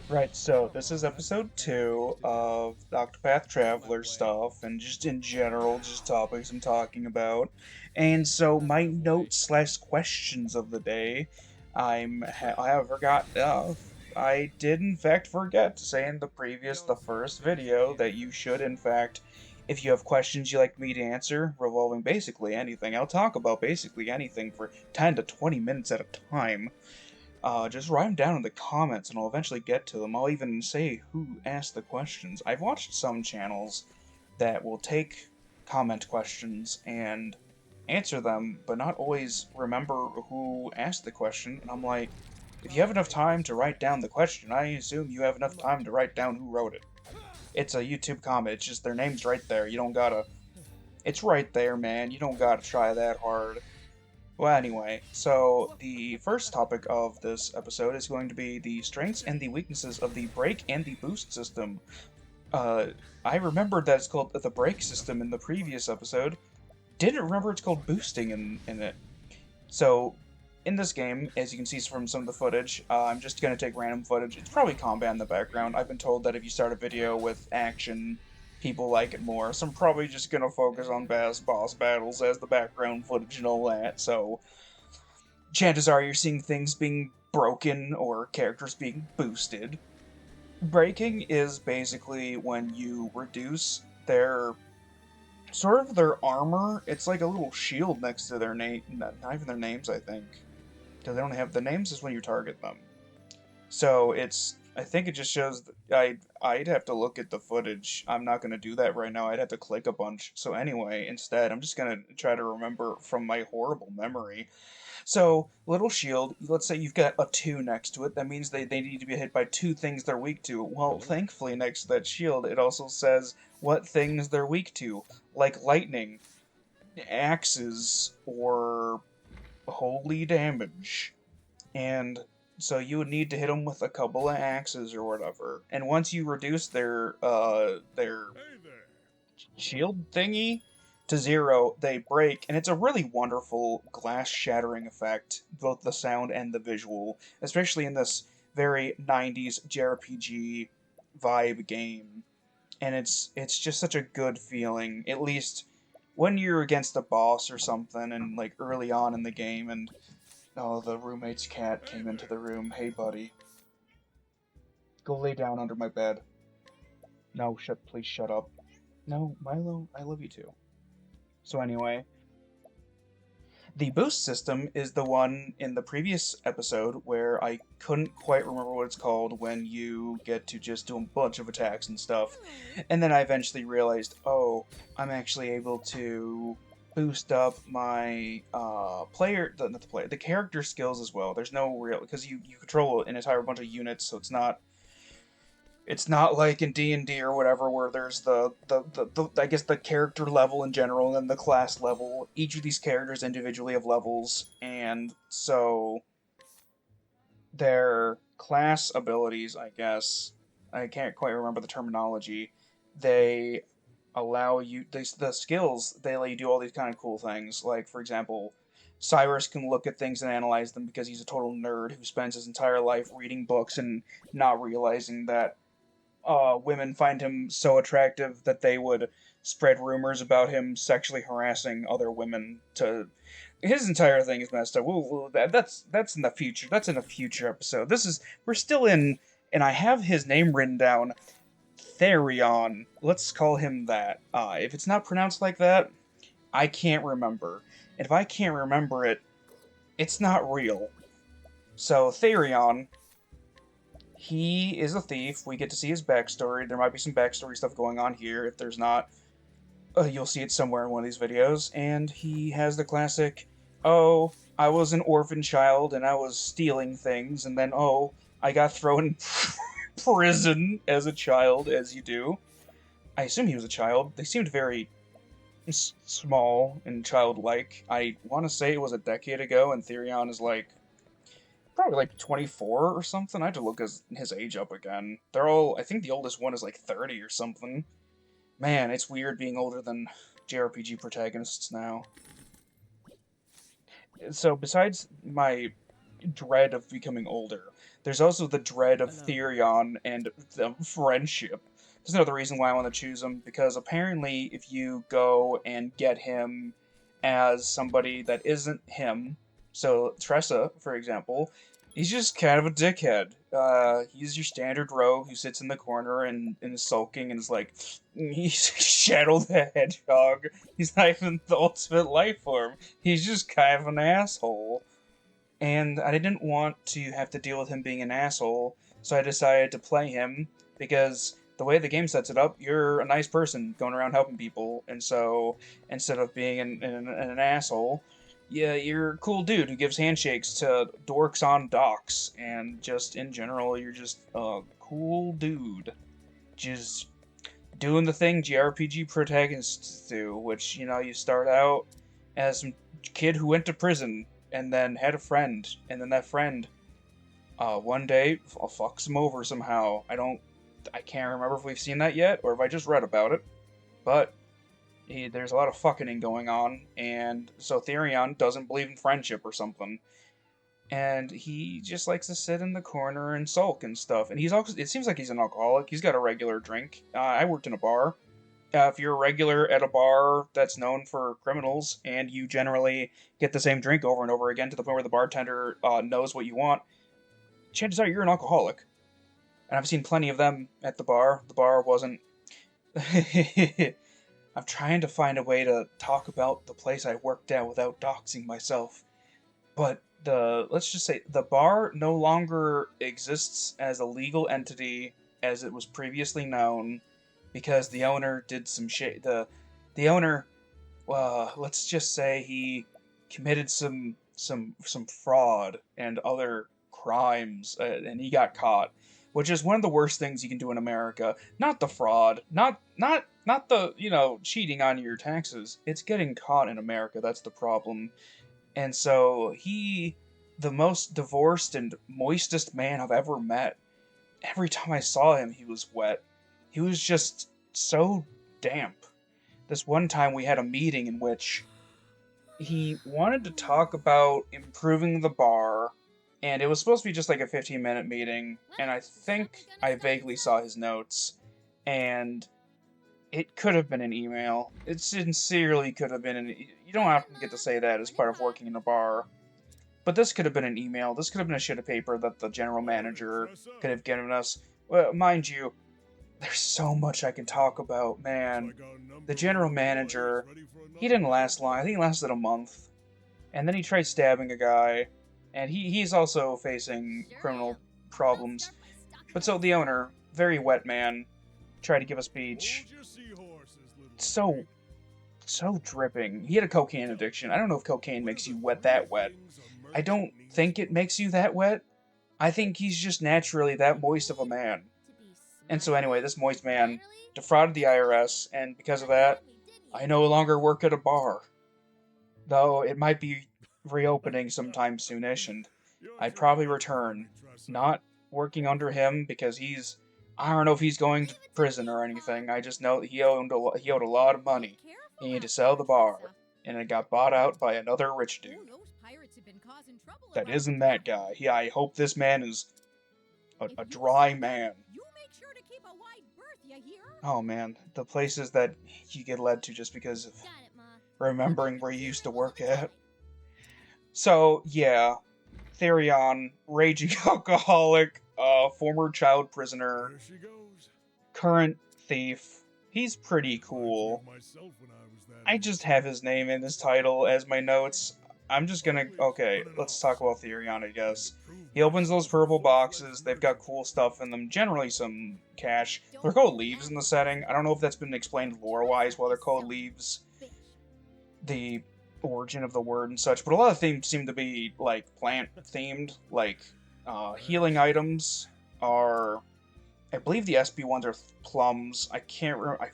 Right, so this is episode 2 of the Octopath Traveler stuff, and just in general, just topics I'm talking about. And so my notes slash questions of the day, I have forgot. I did in fact forget to say in the first video that you should in fact, if you have questions you'd like me to answer revolving basically anything, I'll talk about basically anything for 10 to 20 minutes at a time. Just write them down in the comments and I'll eventually get to them. I'll even say who asked the questions. I've watched some channels that will take comment questions and answer them, but not always remember who asked the question. And I'm like, if you have enough time to write down the question, I assume you have enough time to write down who wrote it. It's a YouTube comment, it's just their name's right there. You don't gotta. It's right there, man. You don't gotta try that hard. Well, anyway, so the first topic of this episode is going to be the strengths and the weaknesses of the brake and the boost system. Uh, I remembered that it's called the brake system in the previous episode. Didn't remember it's called boosting in it. So, in this game, as you can see from some of the footage, I'm just going to take random footage. It's probably combat in the background. I've been told that if you start a video with action, people like it more. So I'm probably just going to focus on boss battles as the background footage and all that. So, chances are you're seeing things being broken or characters being boosted. Breaking is basically when you reduce their sort of their armor. It's like a little shield next to their name, not even their names, I think, because they don't have the names is when you target them. So it's I think it just shows that I'd have to look at the footage. I'm not gonna do that right now. I'd have to click a bunch. So anyway, instead, I'm just gonna try to remember from my horrible memory. So, little shield, let's say you've got a 2 next to it, that means they need to be hit by 2 things they're weak to. Well, thankfully, next to that shield, it also says what things they're weak to, like lightning, axes, or holy damage. And so you would need to hit them with a couple of axes or whatever. And once you reduce their shield thingy to 0, they break, and it's a really wonderful glass shattering effect, both the sound and the visual, especially in this very 90s JRPG vibe game. And it's just such a good feeling, at least when you're against a boss or something, and like early on in the game, and oh, the roommate's cat came into the room. Hey, buddy, go lay down under my bed. No, please shut up. No, Milo, I love you too. So anyway, the boost system is the one in the previous episode where I couldn't quite remember what it's called when you get to just do a bunch of attacks and stuff. And then I eventually realized, oh, I'm actually able to boost up my not the player, the character skills as well. There's no real, because you control an entire bunch of units, so it's not like in D&D or whatever where there's the I guess the character level in general and then the class level. Each of these characters individually have levels, and so their class abilities, I guess, I can't quite remember the terminology, they allow you the skills, they let you do all these kind of cool things. Like, for example, Cyrus can look at things and analyze them because he's a total nerd who spends his entire life reading books and not realizing that women find him so attractive that they would spread rumors about him sexually harassing other women. To his entire thing is messed up. That's in the future. That's in a future episode. We're still in, and I have his name written down. Therion. Let's call him that. If it's not pronounced like that, I can't remember. And if I can't remember it, it's not real. So Therion, he is a thief. We get to see his backstory. There might be some backstory stuff going on here. If there's not, you'll see it somewhere in one of these videos. And he has the classic, oh, I was an orphan child and I was stealing things, and then, oh, I got thrown in prison as a child, as you do. I assume he was a child. They seemed very small and childlike. I want to say it was a decade ago, and Therion is like probably like 24 or something. I had to look his age up again. They're all, I think the oldest one is like 30 or something. Man, it's weird being older than JRPG protagonists now. So besides my dread of becoming older. There's also the dread of Hello. Therion and the friendship. There's another reason why I want to choose him, because apparently if you go and get him as somebody that isn't him, so Tressa, for example, he's just kind of a dickhead. He's your standard rogue who sits in the corner and is sulking and is like, he's Shadow the Hedgehog. He's not even the ultimate life form. He's just kind of an asshole. And I didn't want to have to deal with him being an asshole, so I decided to play him because the way the game sets it up, you're a nice person going around helping people, and so instead of being an asshole, yeah, you're a cool dude who gives handshakes to dorks on docks, and just in general, you're just a cool dude, just doing the thing JRPG protagonists do, which, you start out as some kid who went to prison and then had a friend, and then that friend, one day, fucks him over somehow. I can't remember if we've seen that yet, or if I just read about it, but there's a lot of fucking going on, and so Therion doesn't believe in friendship or something. And he just likes to sit in the corner and sulk and stuff. And it seems like he's an alcoholic. He's got a regular drink. I worked in a bar. If you're a regular at a bar that's known for criminals and you generally get the same drink over and over again to the point where the bartender knows what you want, chances are you're an alcoholic. And I've seen plenty of them at the bar. The bar wasn't. I'm trying to find a way to talk about the place I worked at without doxing myself. But let's just say the bar no longer exists as a legal entity as it was previously known because the owner did some shit. The owner, let's just say he committed some fraud and other crimes, and he got caught, which is one of the worst things you can do in America. Not the fraud, not the cheating on your taxes. It's getting caught in America. That's the problem. And so the most divorced and moistest man I've ever met. Every time I saw him, he was wet. He was just so damp. This one time we had a meeting in which he wanted to talk about improving the bar, and it was supposed to be just like a 15-minute meeting, and I think I vaguely saw his notes, and it could have been an email. It sincerely could have been you don't often get to say that as part of working in a bar. But this could have been an email. This could have been a sheet of paper that the general manager could have given us. Well, mind you, there's so much I can talk about, man. The general manager, he didn't last long. I think he lasted a month. And then he tried stabbing a guy. And he's also facing criminal problems. But so the owner, very wet man, tried to give a speech. So dripping. He had a cocaine addiction. I don't know if cocaine makes you wet that wet. I don't think it makes you that wet. I think he's just naturally that moist of a man. And so anyway, this moist man defrauded the IRS, and because of that, I no longer work at a bar. Though it might be reopening sometime soonish, and I'd probably return. Not working under him because I don't know if he's going to prison or anything. I just know that he owed a lot of money. He had to sell the bar, and it got bought out by another rich dude. That isn't that guy. I hope this man is a dry man. Oh man, the places that you get led to just because of remembering where you used to work at. So, yeah, Therion, raging alcoholic, former child prisoner, current thief. He's pretty cool. I just have his name in his title as my notes. I'm just gonna. Okay, let's talk about Therion, I guess. He opens those purple boxes. They've got cool stuff in them. Generally, some cash. They're called leaves in the setting. I don't know if that's been explained lore-wise why they're called leaves. The origin of the word and such, but a lot of things seem to be like plant themed. Like healing items are. I believe the SP ones are plums. I can't remember.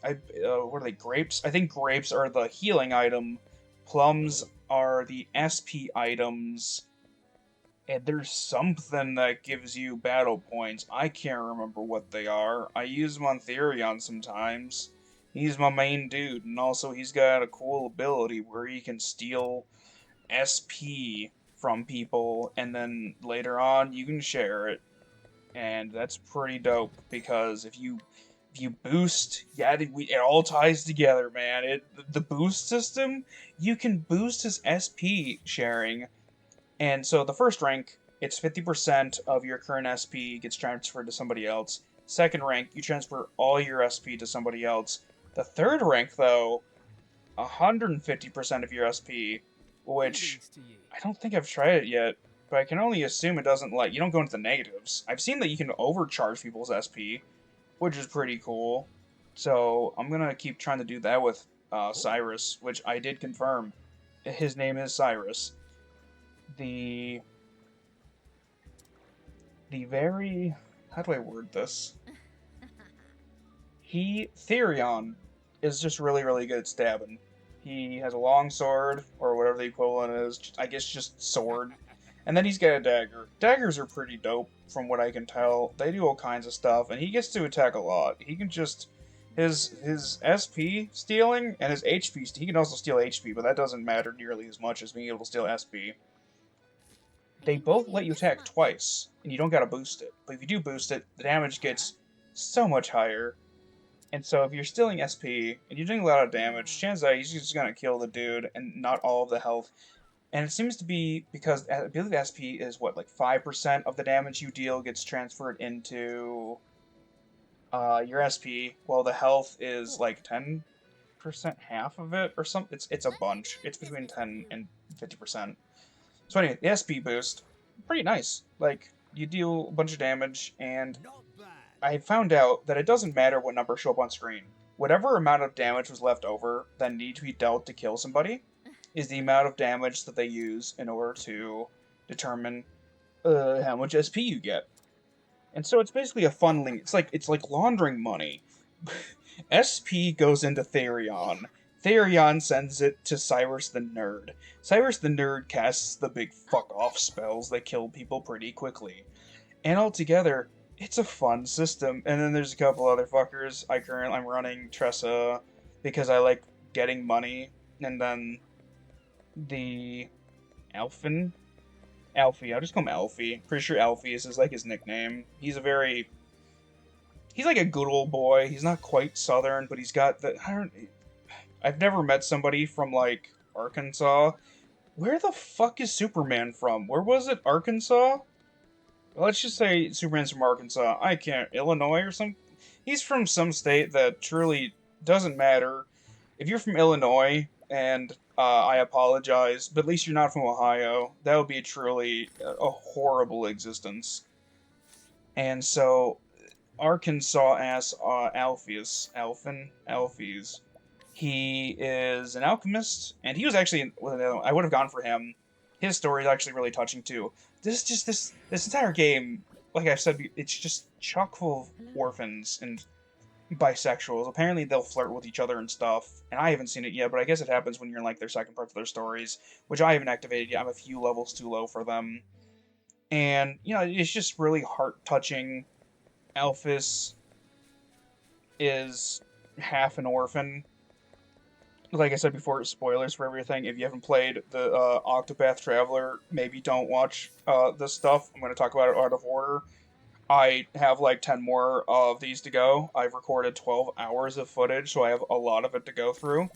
What are they? Grapes? I think grapes are the healing item. Plums are the SP items, and there's something that gives you battle points. I can't remember what they are. I use them on Therion sometimes. He's my main dude, and also he's got a cool ability where he can steal SP from people, and then later on you can share it, and that's pretty dope because if you boost, yeah, it all ties together, man. The boost system, you can boost his SP sharing, and so the first rank, it's 50% of your current SP gets transferred to somebody else. Second rank, you transfer all your SP to somebody else. The third rank, though, 150% of your SP, which I don't think I've tried it yet, but I can only assume it doesn't you don't go into the negatives. I've seen that you can overcharge people's SP, which is pretty cool. So I'm gonna keep trying to do that with Cyrus, which I did confirm. His name is Cyrus. The very, how do I word this? Therion is just really, really good at stabbing. He has a long sword, or whatever the equivalent is, I guess just sword. And then he's got a dagger. Daggers are pretty dope, from what I can tell. They do all kinds of stuff, and he gets to attack a lot. He can just... His SP stealing and his HP... He can also steal HP, but that doesn't matter nearly as much as being able to steal SP. They both let you attack twice, and you don't gotta boost it. But if you do boost it, the damage gets so much higher. And so if you're stealing SP, and you're doing a lot of damage, chances are he's just gonna kill the dude, and not all of the health. And it seems to be because I believe SP is what, like 5% of the damage you deal gets transferred into your SP, while the health is like 10%, half of it, or something. It's a bunch. It's between 10 and 50%. So anyway, the SP boost, pretty nice. Like, you deal a bunch of damage, and I found out that it doesn't matter what numbers show up on screen. Whatever amount of damage was left over that needed to be dealt to kill somebody is the amount of damage that they use in order to determine how much SP you get. And so it's basically a funneling. It's like laundering money. SP goes into Therion. Therion sends it to Cyrus the Nerd. Cyrus the Nerd casts the big fuck off spells that kill people pretty quickly. And altogether, it's a fun system. And then there's a couple other fuckers. I'm running Tressa because I like getting money. And then the Alfie. I'll just call him Alfie. Pretty sure Alfie is like his nickname. He's like a good old boy. He's not quite southern, but he's got I've never met somebody from like Arkansas. Where the fuck is Superman from? Where was it? Arkansas? Let's just say Superman's from Arkansas. I can't. Illinois or something? He's from some state that truly doesn't matter. If you're from Illinois, and I apologize, but at least you're not from Ohio. That would be truly a horrible existence. And so, Arkansas-ass Alphys, he is an alchemist, and he was actually, I would have gone for him. His story is actually really touching too. This entire game, like I said, it's just chock full of orphans and bisexuals. Apparently they'll flirt with each other and stuff, and I haven't seen it yet, but I guess it happens when you're in like their second parts of their stories, which I haven't activated yet. I'm a few levels too low for them. And, it's just really heart-touching. Alphys is half an orphan. Like I said before, spoilers for everything. If you haven't played the Octopath Traveler, maybe don't watch this stuff. I'm going to talk about it out of order. I have like 10 more of these to go. I've recorded 12 hours of footage, so I have a lot of it to go through.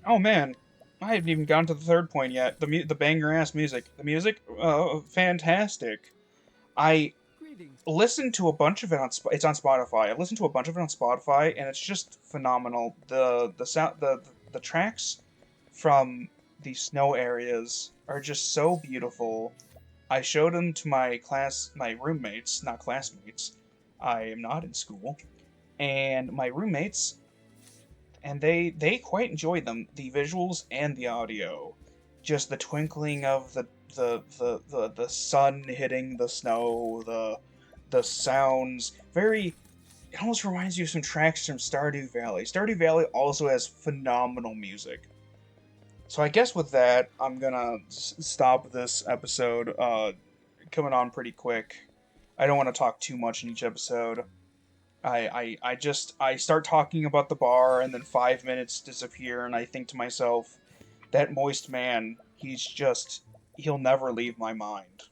Oh man, I haven't even gotten to the third point yet. The banger-ass music. The music, fantastic. I listened to a bunch of it it's on Spotify. I listened to a bunch of it on Spotify, and it's just phenomenal. The sound, the tracks from the snow areas are just so beautiful. I showed them to my roommates, not classmates. I am not in school. And my roommates, and they quite enjoyed them, the visuals and the audio. Just the twinkling of the sun hitting the snow, the sounds. It almost reminds you of some tracks from Stardew Valley. Stardew Valley also has phenomenal music. So I guess with that, I'm gonna stop this episode, coming on pretty quick. I don't want to talk too much in each episode. I start talking about the bar, and then 5 minutes disappear, and I think to myself, that moist man, he's just he'll never leave my mind.